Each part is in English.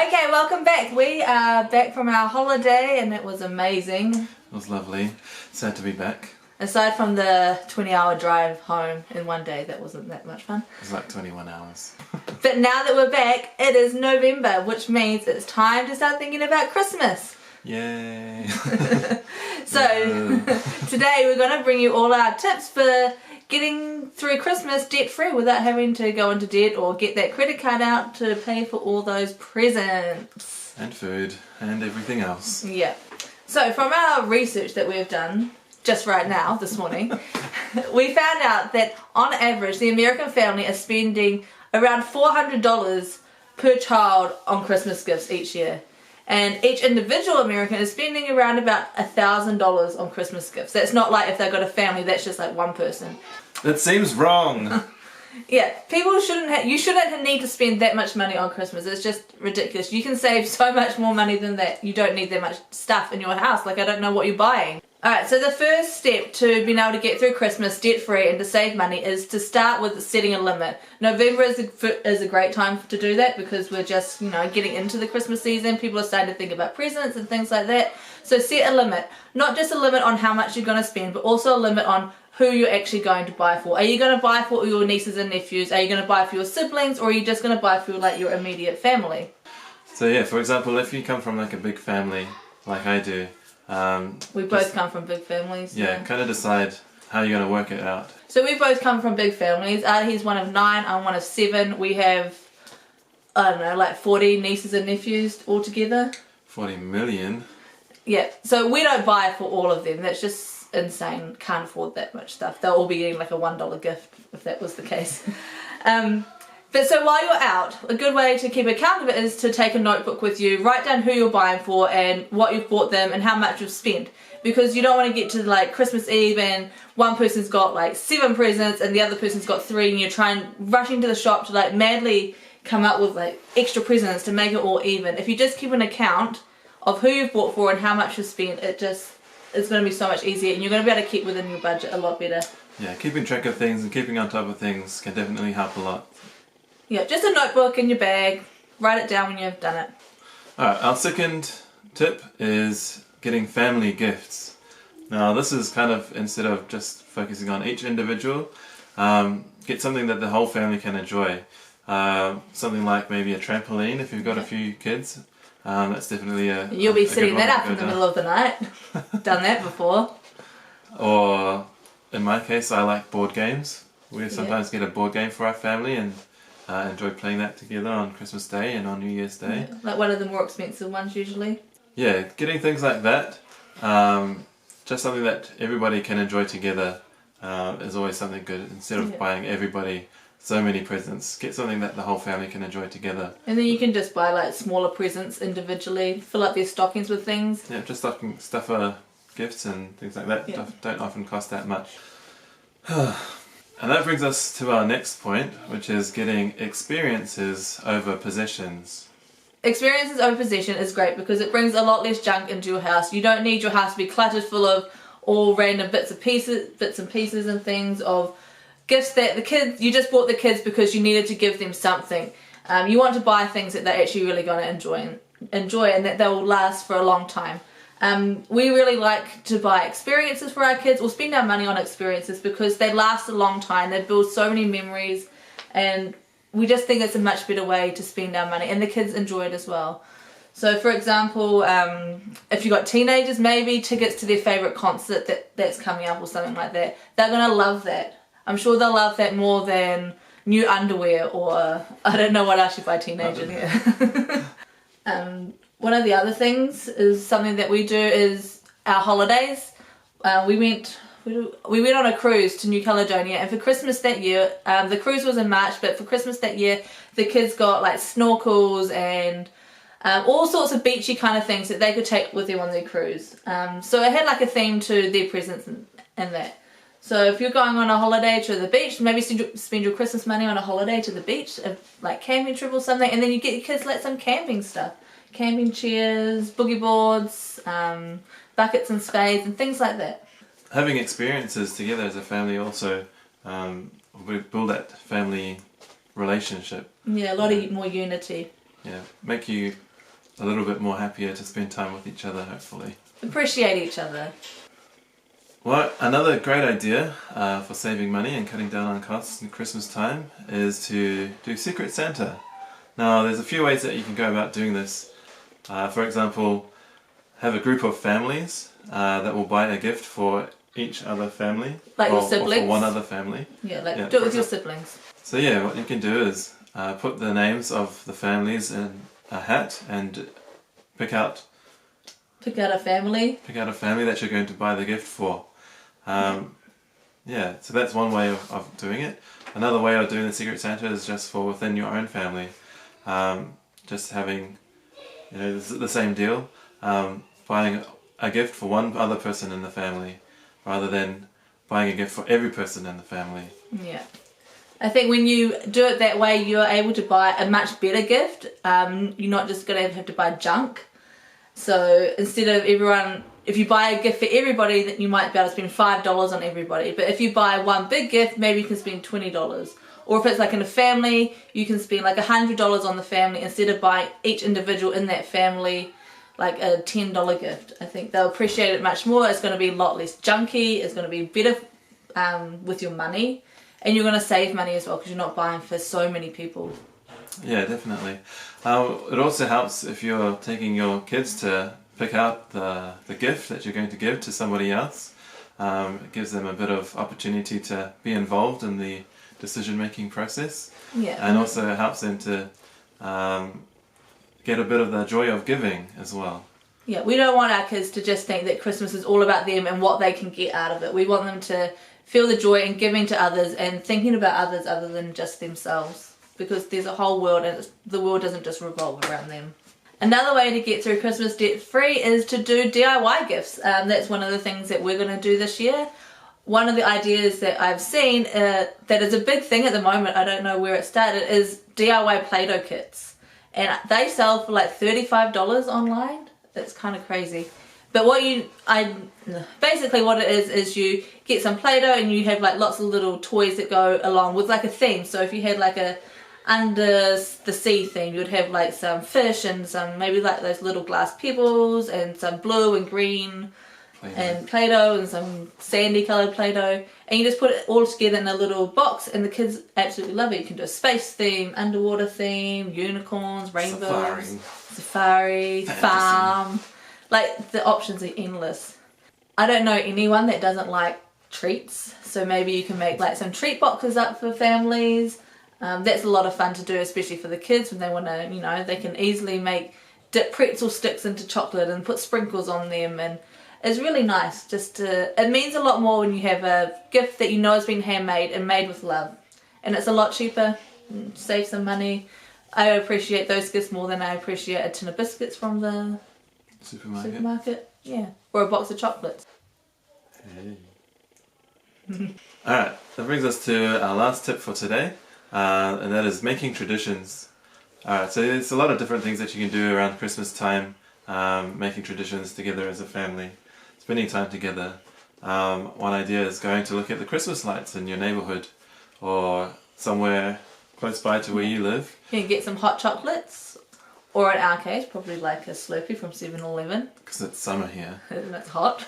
Okay, welcome back. We are back from our holiday and it was amazing. It was lovely. Sad to be back. Aside from the 20-hour drive home in one day, that wasn't that much fun. It was like 21 hours. But now that we're back, it is November, which means it's time to start thinking about Christmas. Yay! So, today we're going to bring you all our tips for getting through Christmas debt-free without having to go into debt or get that credit card out to pay for all those presents. And food and everything else. Yeah. So, from our research that we've done just right now, this morning, we found out that on average the American family is spending around $400 per child on Christmas gifts each year. And each individual American is spending around about $1,000 on Christmas gifts. That's not like if they've got a family, that's just like one person. That seems wrong. Yeah, people you shouldn't need to spend that much money on Christmas. It's just ridiculous. You can save so much more money than that. You don't need that much stuff in your house. Like, I don't know what you're buying. Alright, so the first step to being able to get through Christmas debt-free and to save money is to start with setting a limit. November is a great time to do that because we're just, getting into the Christmas season. People are starting to think about presents and things like that. So set a limit. Not just a limit on how much you're going to spend, but also a limit on who you're actually going to buy for. Are you going to buy for your nieces and nephews? Are you going to buy for your siblings? Or are you just going to buy for your immediate family? So yeah, for example, if you come from like a big family, like I do, we both come from big families. Yeah, kind of decide how you're going to work it out. So we both come from big families. He's one of 9, I'm one of 7. We have, I don't know, like 40 nieces and nephews altogether. 40 million? Yeah, so we don't buy for all of them. That's just insane. Can't afford that much stuff. They'll all be getting like a $1 gift if that was the case. But so while you're out, a good way to keep account of it is to take a notebook with you, write down who you're buying for and what you've bought them and how much you've spent. Because you don't want to get to like Christmas Eve and one person's got like 7 presents and the other person's got 3 and you're rushing to the shop to like madly come up with like extra presents to make it all even. If you just keep an account of who you've bought for and how much you've spent, it's going to be so much easier and you're going to be able to keep within your budget a lot better. Yeah, keeping track of things and keeping on top of things can definitely help a lot. Yeah, just a notebook in your bag. Write it down when you've done it. Alright, our second tip is getting family gifts. Now this is kind of, instead of just focusing on each individual, get something that the whole family can enjoy. Something like maybe a trampoline if you've got a few kids. That's definitely You'll be sitting that up in the middle of the night. Done that before. Or in my case, I like board games. We sometimes get a board game for our family and enjoy playing that together on Christmas Day and on New Year's Day. Yeah, like one of the more expensive ones usually. Yeah, getting things like that, just something that everybody can enjoy together is always something good. Instead of buying everybody so many presents, get something that the whole family can enjoy together. And then you can just buy like smaller presents individually, fill up their stockings with things. Yeah, just stuffer gifts and things like that don't often cost that much. And that brings us to our next point, which is getting experiences over possessions. Experiences over possession is great because it brings a lot less junk into your house. You don't need your house to be cluttered full of all random bits and pieces and things of gifts that you just bought the kids because you needed to give them something. You want to buy things that they're actually really going to enjoy and that they will last for a long time. We really like to buy experiences for our kids or spend our money on experiences because they last a long time. They build so many memories and we just think it's a much better way to spend our money and the kids enjoy it as well. So for example, if you've got teenagers, maybe tickets to their favourite concert that's coming up or something like that. They're going to love that. I'm sure they'll love that more than new underwear or I don't know what else you buy teenagers. One of the other things is something that we do is our holidays. We went on a cruise to New Caledonia and for Christmas that year, the cruise was in March, but for Christmas that year the kids got like snorkels and all sorts of beachy kind of things that they could take with them on their cruise. So it had like a theme to their presents and that. So if you're going on a holiday to the beach, maybe spend your Christmas money on a holiday to the beach, like camping trip or something, and then you get your kids like some camping stuff. Camping chairs, boogie boards, buckets and spades and things like that. Having experiences together as a family also we build that family relationship. Yeah, a lot of more unity. Yeah, make you a little bit more happier to spend time with each other, hopefully. Appreciate each other. Well, another great idea for saving money and cutting down on costs in Christmas time is to do Secret Santa. Now, there's a few ways that you can go about doing this. For example, have a group of families that will buy a gift for each other family. Like or, your siblings? Or for one other family. Yeah, do it with your siblings. So yeah, what you can do is put the names of the families in a hat and pick out a family. Pick out a family that you're going to buy the gift for. Yeah, so that's one way of doing it. Another way of doing the Secret Santa is just for within your own family. Just having, the same deal. Buying a gift for one other person in the family rather than buying a gift for every person in the family. Yeah. I think when you do it that way, you're able to buy a much better gift. You're not just going to have to buy junk. So instead of if you buy a gift for everybody, then you might be able to spend $5 on everybody. But if you buy one big gift, maybe you can spend $20. Or if it's like in a family, you can spend like $100 on the family instead of buying each individual in that family like a $10 gift. I think they'll appreciate it much more. It's going to be a lot less junky. It's going to be better with your money. And you're going to save money as well because you're not buying for so many people. Yeah, definitely. It also helps if you're taking your kids to pick out the gift that you're going to give to somebody else. It gives them a bit of opportunity to be involved in the decision-making process. Yeah. And also it helps them to get a bit of the joy of giving as well. Yeah, we don't want our kids to just think that Christmas is all about them and what they can get out of it. We want them to feel the joy in giving to others and thinking about others other than just themselves. Because there's a whole world and the world doesn't just revolve around them. Another way to get through Christmas debt-free is to do DIY gifts. That's one of the things that we're going to do this year. One of the ideas that I've seen that is a big thing at the moment, I don't know where it started, is DIY Play-Doh kits. And they sell for like $35 online. It's kind of crazy. But basically what it is you get some Play-Doh and you have like lots of little toys that go along with like a theme. So if you had like a under the sea theme, you would have like some fish and some maybe like those little glass pebbles and some blue and green and Play-Doh and some sandy coloured Play-Doh, and you just put it all together in a little box and the kids absolutely love it. You can do a space theme, underwater theme, unicorns, rainbows, safari, farm. Like the options are endless. I don't know anyone that doesn't like treats, so maybe you can make like some treat boxes up for families. That's a lot of fun to do, especially for the kids when they want to, they can easily dip pretzel sticks into chocolate and put sprinkles on them, and it's really nice. It means a lot more when you have a gift that has been handmade and made with love, and it's a lot cheaper, save some money. I appreciate those gifts more than I appreciate a tin of biscuits from the supermarket. Yeah, or a box of chocolates. Hey. Alright, that brings us to our last tip for today. And that is making traditions. Alright, so there's a lot of different things that you can do around Christmas time, making traditions together as a family, spending time together. One idea is going to look at the Christmas lights in your neighbourhood or somewhere close by to where you live. You can get some hot chocolates, or in our case, probably like a Slurpee from 7-Eleven. Because it's summer here. And it's hot.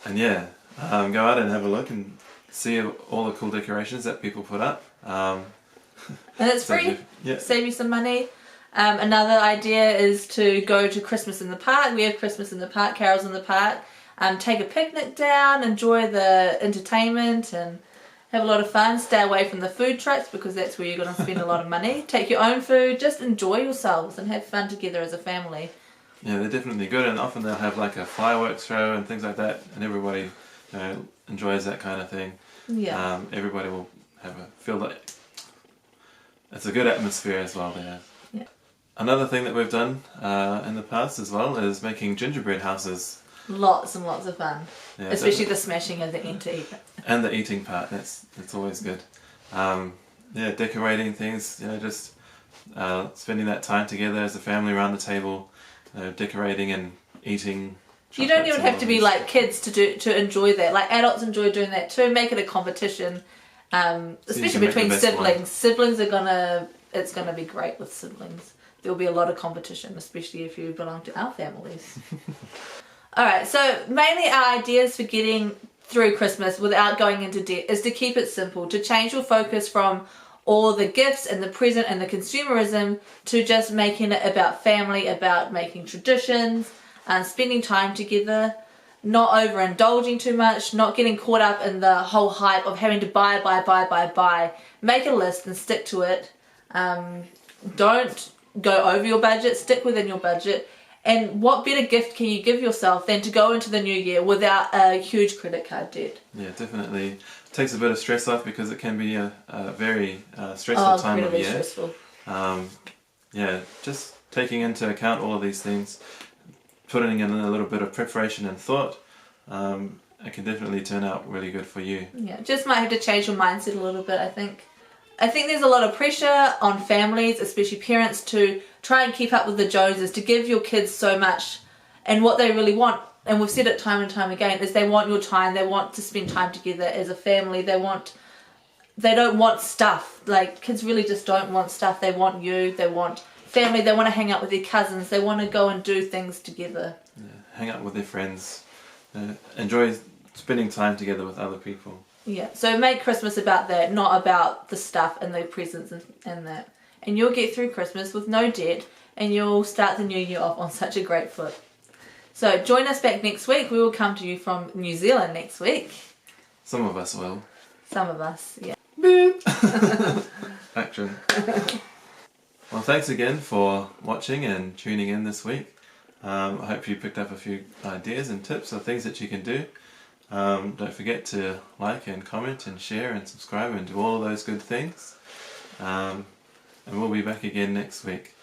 And yeah, go out and have a look and see all the cool decorations that people put up. And it's free. Save you some money. Another idea is to go to Christmas in the park. We have Christmas in the park, carols in the park. Take a picnic down, enjoy the entertainment and have a lot of fun. Stay away from the food trucks because that's where you're going to spend a lot of money. Take your own food, just enjoy yourselves and have fun together as a family. Yeah, they're definitely good, and often they'll have like a fireworks show and things like that, and everybody enjoys that kind of thing. Yeah. Everybody will feel like it's a good atmosphere as well there. Yeah. Another thing that we've done in the past as well is making gingerbread houses. Lots and lots of fun. Yeah, especially the smashing of the end to eat. And the eating part, that's always good. Decorating things, just spending that time together as a family around the table, decorating and eating. You don't even have to be like kids to enjoy that. Like adults enjoy doing that too. Make it a competition, especially between siblings. Siblings it's gonna be great with siblings. there'll be a lot of competition, especially if you belong to our families. Alright, so mainly our ideas for getting through Christmas without going into debt is to keep it simple, to change your focus from all the gifts and the present and the consumerism to just making it about family, about making traditions, and spending time together, not overindulging too much, not getting caught up in the whole hype of having to buy. Make a list and stick to it. Don't go over your budget, stick within your budget. And what better gift can you give yourself than to go into the new year without a huge credit card debt? Yeah, definitely. Takes a bit of stress off because it can be a very stressful time of year. Stressful. Yeah, just taking into account all of these things, putting in a little bit of preparation and thought, it can definitely turn out really good for you. Yeah, just might have to change your mindset a little bit, I think. I think there's a lot of pressure on families, especially parents, to try and keep up with the Joneses, to give your kids so much. And what they really want, and we've said it time and time again, is they want your time. They want to spend time together as a family. They don't want stuff. Like, kids really just don't want stuff. They want you. They want family. They want to hang out with their cousins. They want to go and do things together. Yeah, hang out with their friends. Enjoy spending time together with other people. Yeah, so make Christmas about that, not about the stuff and the presents and that. And you'll get through Christmas with no debt, and you'll start the new year off on such a great foot. So join us back next week. We will come to you from New Zealand next week. Some of us will. Some of us, yeah. Action. Well, thanks again for watching and tuning in this week. I hope you picked up a few ideas and tips of things that you can do. Don't forget to like and comment and share and subscribe and do all of those good things. And we'll be back again next week.